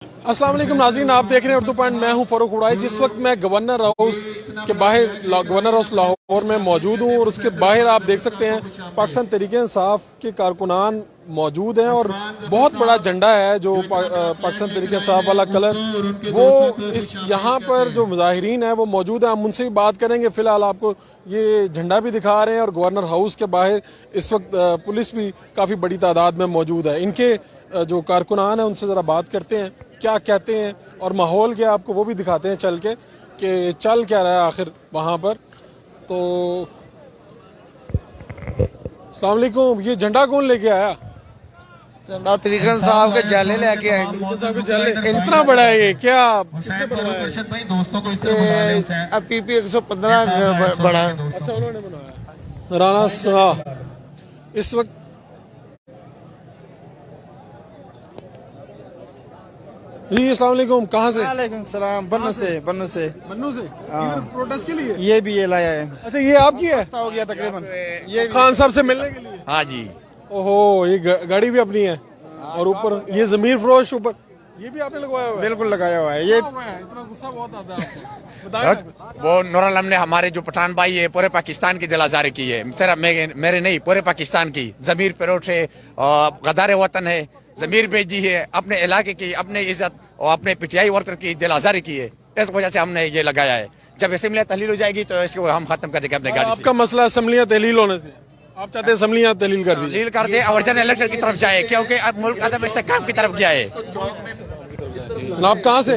अस्सलाम वालेकुम नाज़रीन, आप देख रहे हैं उर्दू पॉइंट। मैं हूं फरूख उड़ाई। जिस वक्त मैं गवर्नर हाउस के बाहर, गवर्नर हाउस लाहौर में मौजूद हूं और उसके बाहर आप देख सकते हैं पाकिस्तान तहरीक इंसाफ के कारकुनान मौजूद हैं और बहुत बड़ा झंडा है जो पाकिस्तान तहरीक इंसाफ वाला कलर, वो इस यहाँ पर जो मुजाहिरीन है वो मौजूद है। हम उनसे भी बात करेंगे। फिलहाल आपको ये झंडा भी दिखा रहे हैं और गवर्नर हाउस के बाहर इस वक्त पुलिस भी काफ़ी बड़ी तादाद में मौजूद है। इनके जो कारकुनान हैं उनसे ज़रा बात करते हैं, क्या कहते हैं और माहौल क्या आपको वो भी दिखाते हैं चल के कि चल क्या रहा है आखिर वहाँ पर। तो अस्सलाम वालेकुम, ये झंडा कौन लेके आया? झंडा तरीकन साहब के जाले लेके आए। इतना बड़ा है ये, क्या अब पीपी 115 बड़ा है। अच्छा उन्होंने बनाया। राना साहब इस वक्त जी अस्सलाम वालेकुम, कहाँ से? वालेकुम सलाम। बन्नू से मन्नू से इधर प्रोटेस्ट के लिए। ये भी ये लाया है। अच्छा ये आपकी है? हो गया तकरीबन। ये खान साहब से मिलने के लिए? हाँ जी। ओहो, ये गाड़ी भी अपनी है और ऊपर ये जमीर फरोश, ऊपर ये भी आपने लगवाया हुआ है? बिल्कुल लगाया हुआ है। ये इतना गुस्सा बहुत आता है आपको, बताएं कुछ। वो नूर आलम ने हमारे जो पठान भाई है पूरे पाकिस्तान की दिल आजारी की है, सिर्फ मेरे नहीं पूरे पाकिस्तान की। जमीर फरोश है, गदार वतन है, जमीर बेजी है, अपने इलाके की, अपने इज्जत और अपने पीटीआई वर्कर की दिल आजारी की है। इस वजह से हमने ये लगाया है। जब असेंबलियां तहलील हो जाएगी तो इसको हम खत्म कर देंगे अपने गाड़ी से। आपका मसला असेंबलियां तहलील होने से, आप चाहते हैं असेंबलियां तहलील कर दीजिए? तहलील कर दे और जनरल इलेक्शन की तरफ जाए, क्योंकि अब मुल्क अदम इस्तेहकाम की तरफ गया है। आप कहाँ से?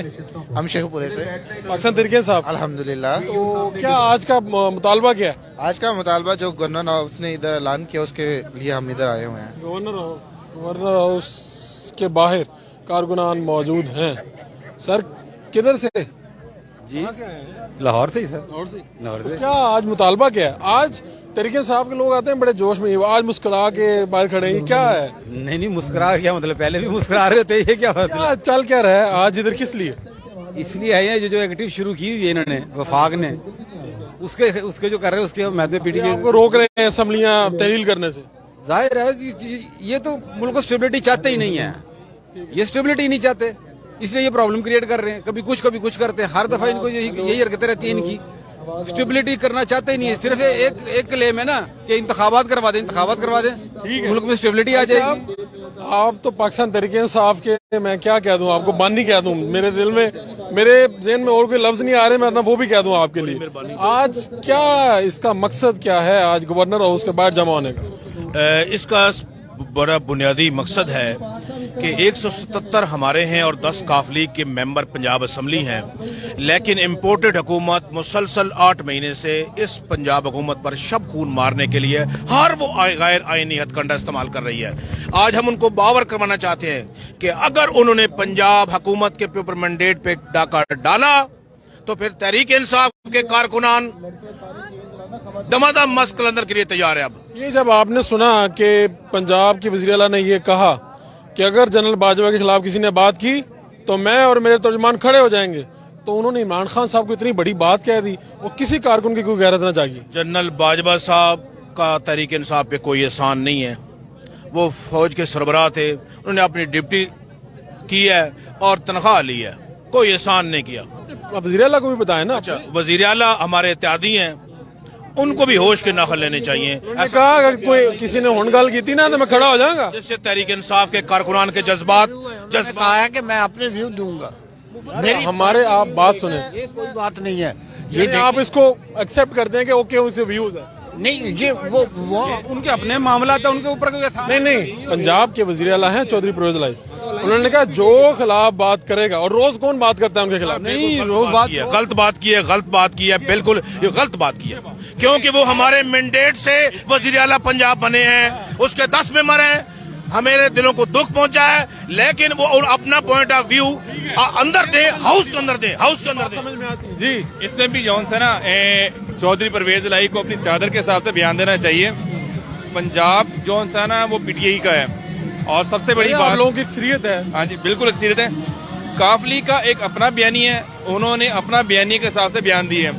हम शेखपुरे से। पाकिस्तान तहरीक इंसाफ। अल्हम्दुलिल्लाह। तो क्या आज का मुतालबा क्या है? आज का मुतालबा जो गवर्नर हाउस ने इधर ऐलान किया उसके लिए हम इधर आए हुए हैं। गवर्नर हाउस के बाहर कारकुनान मौजूद हैं। सर किधर से? जी लाहौर से ही सर। लाहौर से। क्या आज मुतालबा क्या है? आज तरीके साहब के लोग आते हैं बड़े जोश में, आज मुस्कुरा के बाहर खड़े हैं, क्या है? नहीं मुस्कुरा क्या मतलब, पहले भी मुस्कुरा रहे थे, ये क्या मतलब? क्या चल क्या रहा है आज इधर, किस लिए? इसलिए आए हैं जो एक्टिव शुरू की हुई है इन्होंने, वफाक ने, उसके जो कर रहे हैं उसके मैदे पीटी आपको रोक रहे हैं असेंबलियां तहलील करने से? जाहिर है ये तो मुल्क को स्टेबिलिटी चाहते ही नहीं है, ये स्टेबिलिटी नहीं चाहते, इसलिए ये प्रॉब्लम क्रिएट कर रहे हैं। कभी कुछ करते हैं, हर दफा इनको यही हरकतें रहती है इनकी। स्टेबिलिटी करना चाहते ही नहीं है, सिर्फ एक क्लेम है ना कि इंतखाबात करवा दें, मुल्क में स्टेबिलिटी आ जाएगी। आप तो पाकिस्तान तहरीक इंसाफ के, मैं क्या कह दूं आपको, बानी कह दूं, मेरे दिल में, मेरे जेहन में और कोई लफ्ज नहीं आ रहे, मैं वो भी कह दूं आपके लिए। आज क्या इसका मकसद क्या है आज गवर्नर हाउस के बाहर जमा होने का? इसका बड़ा बुनियादी मकसद है कि 177 हमारे हैं और 10 काफली के मेंबर पंजाब असम्बली हैं, लेकिन इम्पोर्टेड हुकूमत मुसलसल 8 महीने से इस पंजाब हुकूमत पर शब खून मारने के लिए हर वो गैर आईनी हथकंडा इस्तेमाल कर रही है। आज हम उनको बावर करवाना चाहते हैं कि अगर उन्होंने पंजाब हुकूमत के ऊपर मैंडेट पे डाका डाला तो फिर तहरीक इंसाफ के कारकुनान दमादम मस्त कलंदर के लिए तैयार है। अब ये जब आपने सुना कि पंजाब की वज़ीर आला ने ये कहा कि अगर जनरल बाजवा के खिलाफ किसी ने बात की तो मैं और मेरे तर्जुमान खड़े हो जाएंगे, तो उन्होंने इमरान खान साहब को इतनी बड़ी बात कह दी, वो किसी कारकुन की कोई गैरत ना जागी। जनरल बाजवा साहब का तहरीक इंसाफ पे कोई एहसान नहीं है, वो फौज के सरबराह थे, उन्होंने अपनी ड्यूटी की है और तनख्वाह ली है, कोई एहसान नहीं किया। वज़ीर आला को भी बताया ना। अच्छा, वजीर आला हमारे इत्यादी हैं, उनको भी होश के नाखल लेने चाहिए। उन्होंने कहा अगर कोई किसी ने होनगाल की थी ना तो मैं खड़ा हो जाऊंगा। जिससे तहरीक इंसाफ के कारकुनान के जज्बात कहा है कि मैं अपने व्यू दूंगा। हमारे आप बात सुने, ये कोई बात नहीं है। ये आप इसको एक्सेप्ट करते हैं कि ओके उनसे व्यूज है? नहीं, ये वो उनके अपने मामला था, उनके ऊपर कोई नहीं, पंजाब के वज़ीर आला हैं चौधरी परवेज लाई, उन्होंने कहा जो खिलाफ बात करेगा, और रोज कौन बात करता है उनके खिलाफ? नहीं, रोज बात गलत बात की है, बिल्कुल ये गलत बात की है, क्योंकि वो हमारे मैंडेट से वजीर आला पंजाब बने हैं, उसके 10 मेंबर हैं, हमारे दिलों को दुख पहुंचा है, लेकिन वो और अपना पॉइंट ऑफ व्यू अंदर दे, हाउस के अंदर दे। जी इसमें भी जौन से ना चौधरी परवेज लाई को अपनी चादर के हिसाब से बयान देना चाहिए। पंजाब जौन सा ना वो पीटीआई का है, और सबसे बड़ी बात लोगों की अक्सरियत है। हाँ जी बिल्कुल अक्सरियत है। काफली का एक अपना बयानी है, उन्होंने अपना बयानी के हिसाब से बयान दिए है।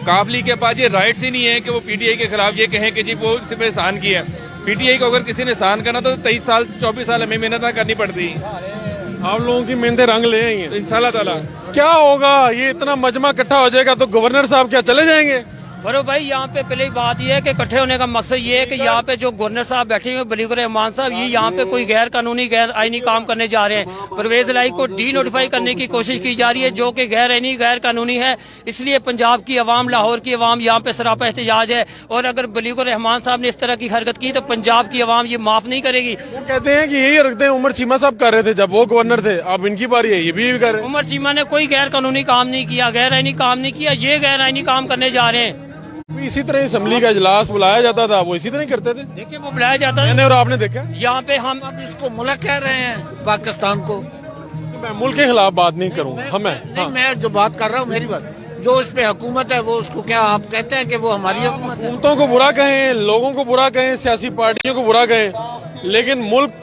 काफली के पास ये राइट्स ही नहीं है कि वो पीटीआई के खिलाफ ये कहें कि जी वो सिर्फ एहसान किया है। पीटीआई को अगर किसी ने एहसान करना तो 23 साल 24 साल हमें मेहनत करनी पड़ती। आप लोगों की मेहनतें रंग ले आई हैं। इंशाल्लाह ताला। क्या होगा, ये इतना मजमा इकट्ठा हो जाएगा तो गवर्नर साहब क्या चले जाएंगे? फरूक भाई, यहाँ पे पहले बात ये है कि इकट्ठे होने का मकसद ये है कि यहाँ पे जो गवर्नर साहब बैठे हुए बलीगुर रहमान साहब, ये यहाँ पे कोई गैर कानूनी गैर आईनी काम करने जा रहे हैं। परवेज इलाही को डी नोटिफाई करने की कोशिश की जा रही है जो कि गैर आईनी गैर कानूनी है। इसलिए पंजाब की आवाम, लाहौर की आवाम यहाँ पे सरापा एहतजाज है। और अगर बलीगुर रहमान साहब ने इस तरह की हरकत की तो पंजाब की आवाम ये माफ नहीं करेगी। वो कहते हैं कि यही हरकतें उमर चीमा साहब कर रहे थे जब वो गवर्नर थे, अब इनकी बारी है, ये भी कर रहे हैं। उमर चीमा ने कोई गैर कानूनी काम नहीं किया, गैर आईनी काम नहीं किया, ये गैर आईनी काम करने जा रहे हैं। इसी तरह असेंबली का इजलास बुलाया जाता था, वो इसी तरह करते थे। देखिए वो बुलाया जाता है, मैंने और आपने देखा। यहाँ पे हम इसको मुल्क कह रहे हैं पाकिस्तान को। मैं मुल्क के खिलाफ बात नहीं करूँगा, हमें नहीं, मैं जो बात कर रहा हूँ मेरी बात, जो इस पे हुकूमत है वो उसको क्या आप कहते हैं कि वो हमारी हुकूमत है? हुकूमतों को बुरा कहें, लोगों को बुरा कहें, सियासी पार्टियों को बुरा कहें, लेकिन मुल्क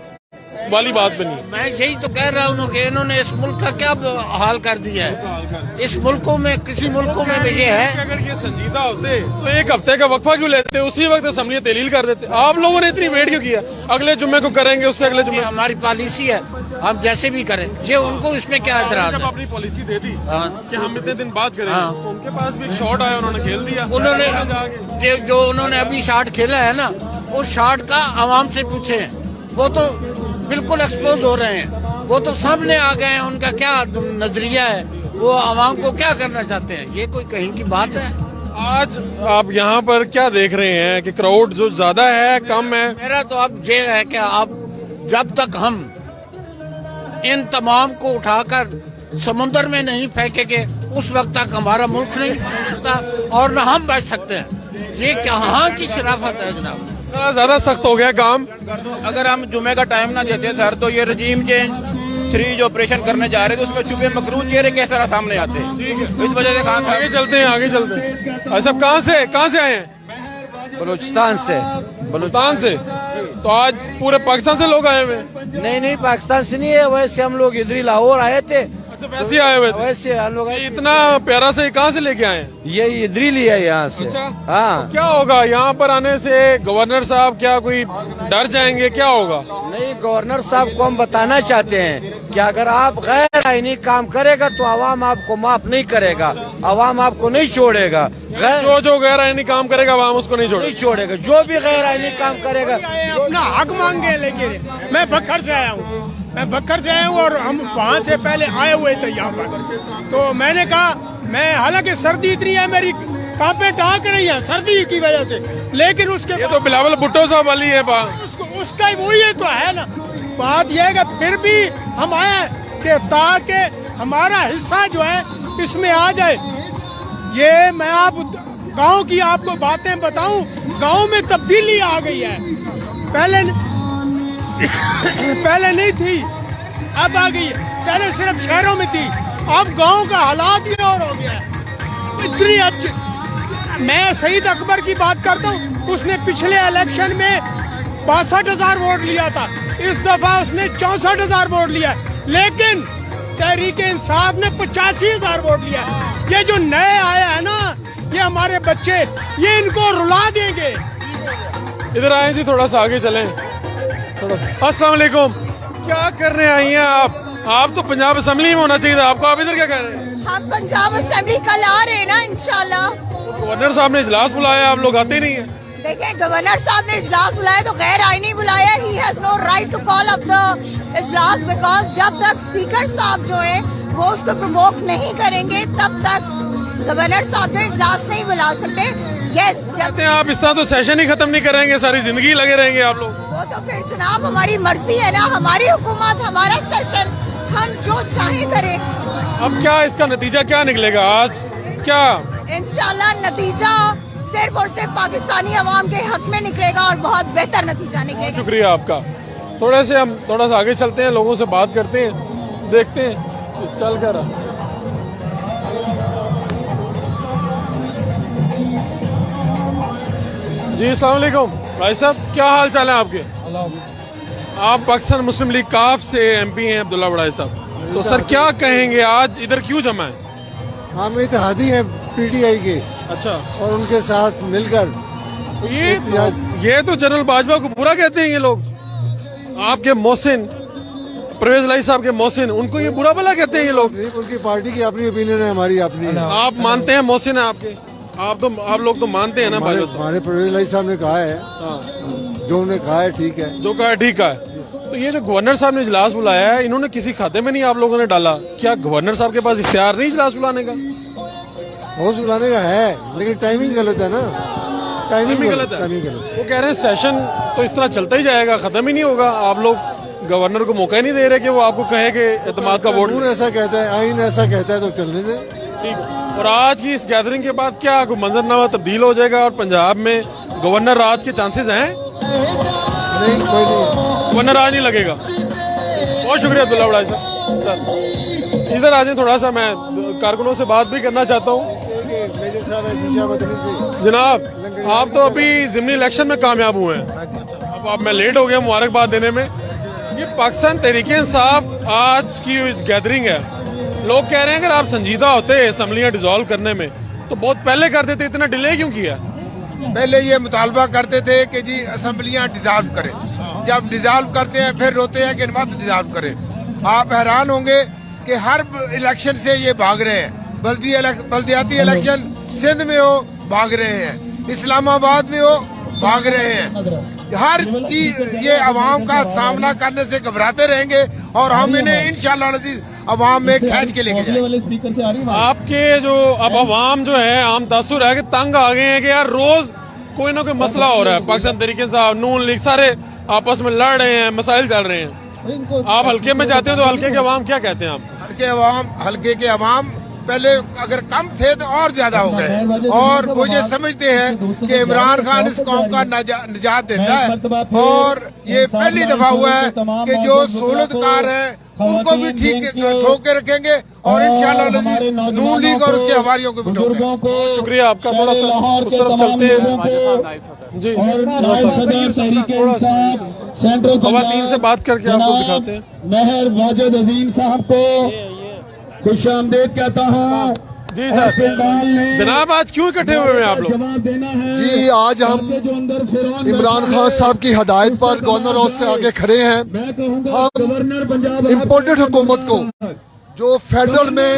वाली बात बनी। मैं यही तो कह रहा हूँ कि इन्होंने इस मुल्क का क्या हाल कर दिया है। इस मुल्कों में, किसी मुल्कों में भी ये है। अगर ये संजीदा होते तो एक हफ्ते का वक्फा क्यों लेते, उसी वक्त असेंबली तहलील कर देते। आप लोगों ने इतनी वेट क्यों किया? अगले जुम्मे को करेंगे, उससे अगले जुम्मे। हमारी पॉलिसी है, हम जैसे भी करें। ये उनको इसमें क्या एतराज जब है? अपनी पॉलिसी दे दी हाँ। कि हम इतने दिन बात करेंगे, हाँ। तो उनके पास भी एक शॉट आया, उन्होंने खेल दिया। उन्होंने जो उन्होंने अभी शॉट खेला है ना, उस शॉट का आवाम से पूछे, वो तो बिल्कुल एक्सपोज हो रहे हैं। वो तो सामने आ गए हैं, उनका क्या नजरिया है, वो आवाम को क्या करना चाहते हैं। ये कोई कहीं की बात है? आज आप यहाँ पर क्या देख रहे हैं कि क्राउड जो ज्यादा है कम है? मेरा तो अब ये है कि अब जब तक हम इन तमाम को उठाकर समुद्र में नहीं फेंकेंगे उस वक्त तक हमारा मुल्क नहीं बच सकता और न हम बच सकते हैं। ये कहाँ की शराफत है जनाब? ज्यादा सख्त हो गया काम। अगर हम जुमे का टाइम ना देते सर तो ये रजीम चेंज 3 जो ऑपरेशन करने जा रहे थे उसमें छुपे मकरूज चेहरे किस तरह सामने आते हैं। इस वजह से खान आगे चलते हैं, आगे चलते हैं। भाई साहब कहाँ से आए हैं? बलूचिस्तान से। बलूचिस्तान से। तो आज पूरे पाकिस्तान से लोग आए हुए हैं? नहीं, पाकिस्तान से नहीं है, वैसे हम लोग इधर ही लाहौर आए थे। अच्छा, वैसे ही आए हुए थे? वैसे हम लोग इतना प्यारा से कहाँ से लेके आए हैं? ये इधर ही लिया यहाँ से। अच्छा। हाँ। क्या होगा यहाँ पर आने से? गवर्नर साहब क्या कोई डर जाएंगे, क्या होगा? नहीं, गवर्नर साहब को हम बताना चाहते हैं कि अगर आप गैर आईनी काम करेगा तो आवाम आपको माफ नहीं करेगा, आवाम आपको नहीं छोड़ेगा। जो गैर आईनी काम करेगा आवाम उसको नहीं छोड़ेगा। जो भी गैर आईनी काम करेगा अपना हक मांगे। लेकिन मैं बखर से आया हूँ, और हम वहाँ से पहले आए हुए थे यहाँ पर। तो मैंने कहा, मैं हालांकि सर्दी इतनी है, मेरी कांपे टाक रही है सर्दी की वजह से, लेकिन उसके ये तो बिलावल भुट्टो साहब वाली है बात। उसका वही है तो है ना। बात यह है कि फिर भी हम आए कि ताकि हमारा हिस्सा जो है इसमें आ जाए। ये मैं आप गांव की आपको बातें बताऊं, गांव में तब्दीली आ गई है। पहले नहीं थी, अब आ गई है। पहले सिर्फ शहरों में थी, अब गांव का हालात ही और हो गया है। इतनी अच्छी, मैं शहीद अकबर की बात करता हूँ, उसने पिछले इलेक्शन में 62,000 वोट लिया था, इस दफा उसने 64,000 वोट लिया, लेकिन तहरीक इंसाफ ने 85,000 वोट लिया। ये जो नए आए हैं ना, ये हमारे बच्चे, ये इनको रुला देंगे। इधर आए जी, थोड़ा सा आगे चलें। अस्सलाम वालेकुम। क्या करने आई हैं आप तो पंजाब असेंबली में होना चाहिए था आपको, आप इधर क्या कर रहे हैं? हम पंजाब असेंबली कल आ रहे हैं ना इंशाल्लाह। गवर्नर साहब ने इजलास बुलाया, आप लोग आते ही नहीं है। देखिए, गवर्नर साहब ने इजलास बुलाया तो गैर आईनी बुलाया। He has no right to call up the इजलास, बिकॉज जब तक स्पीकर साहब जो है वो उसको प्रवोक नहीं करेंगे तब तक गवर्नर साहब जो इजलास नहीं बुला सकते। यस, कहते हैं आप इस तरह तो सेशन ही खत्म नहीं करेंगे, सारी जिंदगी लगे रहेंगे आप लोग। वो तो फिर जनाब हमारी मर्जी है ना, हमारी हुकूमत, हमारा सेशन, हम जो चाहे करें। अब क्या इसका नतीजा क्या निकलेगा आज? क्या इंशाल्लाह नतीजा सिर्फ और सिर्फ पाकिस्तानी अवाम के हक में निकलेगा और बहुत बेहतर नतीजा निकलेगा। शुक्रिया आपका। हम थोड़ा सा आगे चलते हैं, लोगों से बात करते हैं, देखते हैं चल क्या रहा। जी अस्सलाम वालेकुम भाई साहब, क्या हाल चाल है आपके? आप पाकिस्तान मुस्लिम लीग काफ से MP हैं अब्दुल्ला बड़ाई साहब, तो सर क्या कहेंगे आज इधर क्यों जमा है? हम इत्तेहादी हैं PTI के। अच्छा। और उनके साथ मिलकर ये तो जनरल बाजवा को बुरा कहते हैं ये लोग। आपके मोहसिन परवेज लाई साहब के मोहसिन, उनको ये बुरा भला कहते हैं ये लोग। उनकी पार्टी की अपनी ओपिनियन है, हमारी अपनी है। आप मानते हैं मोहसिन है आपके? आप लोग तो मानते हैं ना भाई? हमारे परवेज लाई साहब ने कहा है, जो उन्होंने कहा है ठीक है, जो कहा है ठीक है। तो ये जो गवर्नर साहब ने इजलास बुलाया है, इन्होंने किसी खाते में नहीं आप लोगों ने डाला? क्या गवर्नर साहब के पास इख्तियार नहीं इजलास बुलाने का? वो बुलाने का है, लेकिन टाइमिंग गलत है ना, टाइमिंग गलत है। वो कह रहे हैं सेशन तो इस तरह चलता ही जाएगा, खत्म ही नहीं होगा। आप लोग गवर्नर को मौका ही नहीं दे रहे कि वो आपको कहे कि एतमाद का वोट। ऐसा कहता है, आइन ऐसा कहता है, तो चलने दे। ठीक। और आज की इस गैदरिंग के बाद क्या मंजरनामा तब्दील हो जाएगा और पंजाब में गवर्नर राज के चांसेस हैं? नहीं, कोई नहीं, गवर्नर राज नहीं लगेगा। बहुत शुक्रिया अब्दुल्ला बड़ाई साहब। सर इधर आ जाए, थोड़ा सा मैं कारकुनों से बात भी करना चाहता हूँ। जनाब, आप तो अभी ज़िमनी इलेक्शन में कामयाब हुए हैं। अब मैं लेट हो गया मुबारकबाद देने में। ये पाकिस्तान तहरीक इंसाफ आज की गैदरिंग है, लोग कह रहे हैं अगर आप संजीदा होते असम्बलियां डिसॉल्व करने में तो बहुत पहले कर देते, इतना डिले क्यों किया? पहले ये मुतालबा करते थे कि जी असम्बलियां डिसॉल्व करें, जब डिसॉल्व करते हैं फिर रोते हैं कि मत डिसॉल्व करें। आप हैरान होंगे कि हर इलेक्शन से ये भाग रहे हैं। बल्दियाती इलेक्शन सिंध में हो, भाग रहे हैं, इस्लामाबाद में हो, भाग रहे हैं। हर चीज ये अवाम का सामना करने से घबराते रहेंगे और हम इन्हें इंशाअल्लाह अवाम में खींच के लेके जाएंगे। आपके जो अब अवाम जो है आम तासुर है कि तंग आ गए हैं कि यार रोज कोई ना कोई मसला हो रहा है। पाकिस्तान तहरीक इंसाफ, नून लीग सारे आपस में लड़ रहे हैं, मसाइल चल रहे हैं। आप हल्के में जाते हैं तो हल्के के अवाम क्या कहते हैं? आप हल्के के अवाम पहले अगर कम थे तो और ज्यादा हो गए, और वो ये समझते हैं कि इमरान खान इस कौम का निजात देता है। और ये पहली दफा हुआ है कि जो सहूलतकार है उनको भी ठीक ठोक के रखेंगे और इंशाअल्लाह नून लीग और उसके हवारियों को भी ठोकेंगे। शुक्रिया आपका। थोड़ा सा उस तरफ चलते हैं जी, खवातीन से बात करके आपको दिखाते हैं। मेहर वाजिद अजीम साहब को खुश आमदेद कहता हूँ। जी सर। जनाब, आज क्यों इकट्ठे हुए हैं आप लोग? जवाब देना है जी, आज हम इमरान खान साहब की हदायत पर गवर्नर हाउस के आगे खड़े हैं। गवर्नर पंजाब इम्पोर्टेड हुकूमत को जो फेडरल में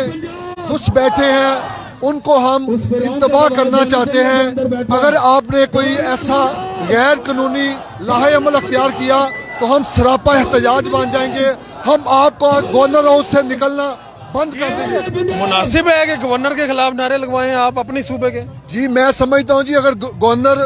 घुस बैठे हैं उनको हम इंतबाह करना चाहते हैं। अगर आपने कोई ऐसा गैर कानूनी लाहे अमल अख्तियार किया तो हम सरापा एहतजाज बन जाएंगे। हम आपको गवर्नर हाउस से निकलना बंद कर देंगे। मुनासिब है कि गवर्नर के खिलाफ नारे लगवाएं आप अपनी सूबे के? जी, मैं समझता हूँ जी, अगर गवर्नर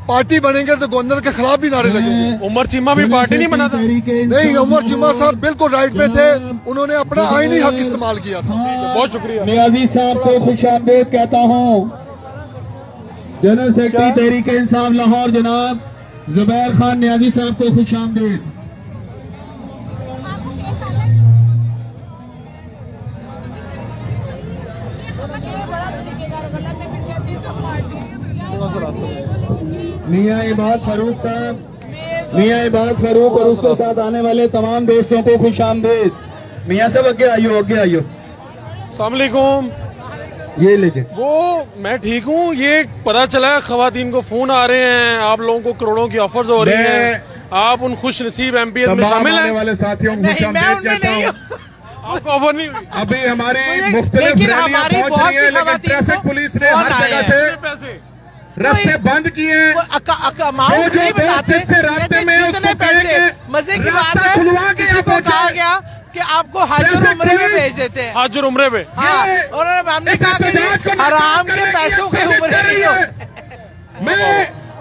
पार्टी बनेंगे तो गवर्नर के खिलाफ भी नारे लगेंगे। उमर चीमा भी पार्टी नहीं बना था? नहीं, उमर चीमा साहब बिल्कुल राइट पे थे, उन्होंने अपना आईनी हक इस्तेमाल किया था। बहुत शुक्रिया। नियाजी साहब को खुश आमदेद कहता हूँ। जनरल सेक्रेटरी तहरीक इंसाफ लाहौर जनाब जुबैर खान नियाजी साहब को खुश आमदेद। मियां इबाद फारूक साहब, मियां इबाद फारूक और उसके साथ आने वाले तमाम दोस्तों को खुश आमदेद। मियां साहब आगे आइयो, आगे आइयो। अस्सलाम वालेकुम। ये लीजिए। वो मैं ठीक हूँ। ये पता चला है खवातीन को फोन आ रहे हैं, आप लोगों को करोड़ों की ऑफर्स हो रही हैं, आप उन खुश नसीब एमपीएस में शामिल हैं? वाले साथियों को खुश आमदेद कहता हूँ। आपको ऑफर नहीं? अभी हमारी मुख्तलिफ रैलियां पहुंच रही हैं, लेकिन ट्रैफिक पुलिस ने हर जगह से रास्ते बंद किए हैं। से रास्ते में उसको कहेंगे, मजे की बात है, किसी को कहा गया कि आपको हज और उम्रे में भेज देते हैं। हज और उम्रे में? हाँ, और हमने कहा कि हराम के पैसों के उम्रे नहीं होते।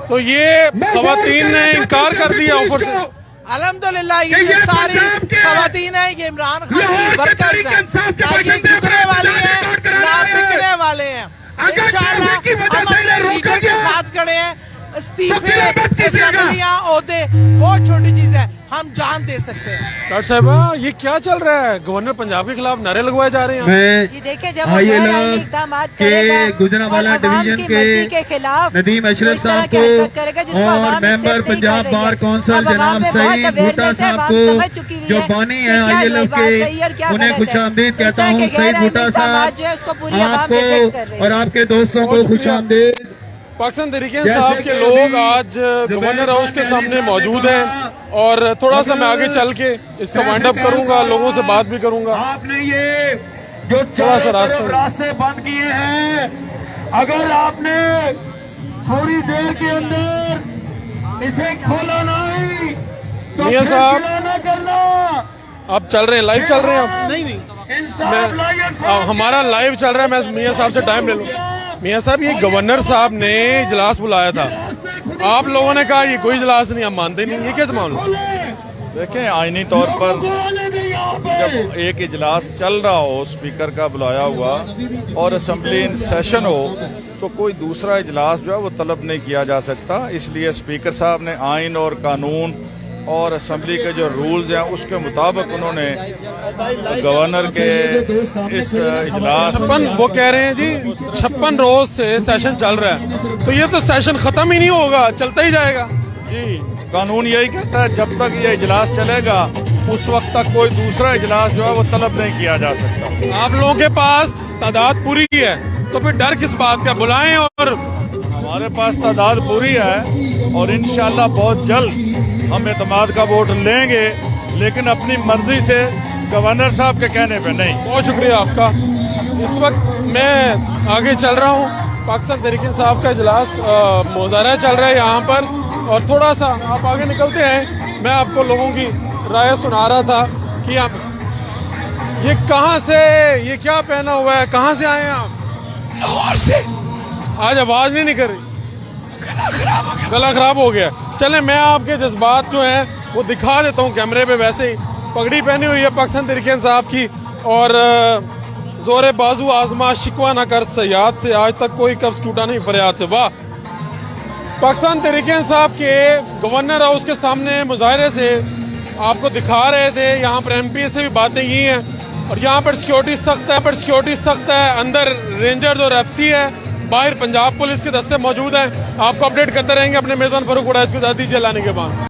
तो ये खवातीन ने इनकार कर दिया ऑफर से। अल्हम्दुलिल्लाह, ये सारी खवातीन है, ये इमरान खान की वर्कर्स हैं, ये झुकने वाली है, ना बिकने वाले हैं। इंशाअल्लाह हम अपने लीडर के साथ खड़े हैं। इस्तीफे, असम्बलियां, ओहदे बहुत छोटी चीज है, हम जान दे सकते हैं। डॉक्टर साहबा, ये क्या चल रहा है? गवर्नर पंजाब के खिलाफ नारे लगवाए जा रहे हैं। देखिए, जब गुजरांवाला डिवीजन के खिलाफ नदीम अशरफ साहब को और मेंबर पंजाब बार काउंसिल जनाब सईद भुट्टा साहब को, जो बानी है ILF के, उन्हें खुश आमदीद कहता हूँ। सईद भुट्टा साहब, आपको और आपके दोस्तों को खुश आमदीद। पाकिस्तान तहरीक इंसाफ के लोग आज गवर्नर हाउस के सामने मौजूद हैं। اور تھوڑا سا میں آگے چل کے اس کا وائنڈ اپ کروں گا, لوگوں سے بات بھی کروں گا. آپ نے یہ جو تھوڑا سا راستے بند کیے ہیں, اگر آپ نے تھوڑی دیر کے اندر اسے کھولا نہیں تو میاں پھر صاحب گناہ نہ کرنا. آپ چل رہے ہیں, لائیو چل رہے ہیں آپ؟ انصاف ہمارا لائیو چل رہا ہے, میں میاں صاحب سے ٹائم لے لوں. میاں صاحب یہ گورنر صاحب نے اجلاس بلایا تھا, آپ لوگوں نے کہا یہ کوئی اجلاس نہیں, آپ مانتے نہیں, یہ کیسے معاملہ؟ دیکھیں آئینی طور پر جب ایک اجلاس چل رہا ہو اسپیکر کا بلایا ہوا اور اسمبلی ان سیشن ہو تو کوئی دوسرا اجلاس جو ہے وہ طلب نہیں کیا جا سکتا. اس لیے اسپیکر صاحب نے آئین اور قانون اور اسمبلی کے جو رولز ہیں اس کے مطابق انہوں نے گورنر کے اس اجلاس وہ کہہ رہے ہیں جی 56 روز سے سیشن چل رہا ہے, تو یہ تو سیشن ختم ہی نہیں ہوگا, چلتا ہی جائے گا. جی قانون یہی کہتا ہے جب تک یہ اجلاس چلے گا اس وقت تک کوئی دوسرا اجلاس جو ہے وہ طلب نہیں کیا جا سکتا. آپ لوگوں کے پاس تعداد پوری ہے تو پھر ڈر کس بات کا, بلائیں. اور ہمارے پاس تعداد پوری ہے اور انشاءاللہ بہت جلد ہم اعتماد کا ووٹ لیں گے, لیکن اپنی مرضی سے گورنر صاحب کے کہنے پہ نہیں. بہت شکریہ آپ کا. اس وقت میں آگے چل رہا ہوں, پاکستان تحریک انصاف کا اجلاس مظاہرہ چل رہا ہے یہاں پر, اور تھوڑا سا آپ آگے نکلتے ہیں. میں آپ کو لوگوں کی رائے سنا رہا تھا کہ آپ یہ کہاں سے, یہ کیا پہنا ہوا ہے, کہاں سے آئے ہیں آپ؟ لاہور سے. آج آواز نہیں نکل رہی, گلا خراب ہو گیا. چلیں میں آپ کے جذبات جو ہیں وہ دکھا دیتا ہوں کیمرے پہ. ویسے ہی پگڑی پہنی ہوئی ہے پاکستان تحریک انصاف کی, اور زور بازو آزما شکوہ نہ کر سیاد سے, آج تک کوئی کفظ ٹوٹا نہیں فریاد سے. واہ. پاکستان تحریک انصاف کے گورنر ہاؤس کے سامنے مظاہرے سے آپ کو دکھا رہے تھے. یہاں پر ایم پی سے بھی باتیں کی ہیں, اور یہاں پر سیکیورٹی سخت ہے. اندر رینجرز اور ایف سی ہے, باہر پنجاب پولیس کے دستے موجود ہیں. آپ کو اپڈیٹ کرتے رہیں گے. اپنے میزبان فاروق اڑائچ کو اجازت دیجیے لانے کے بعد.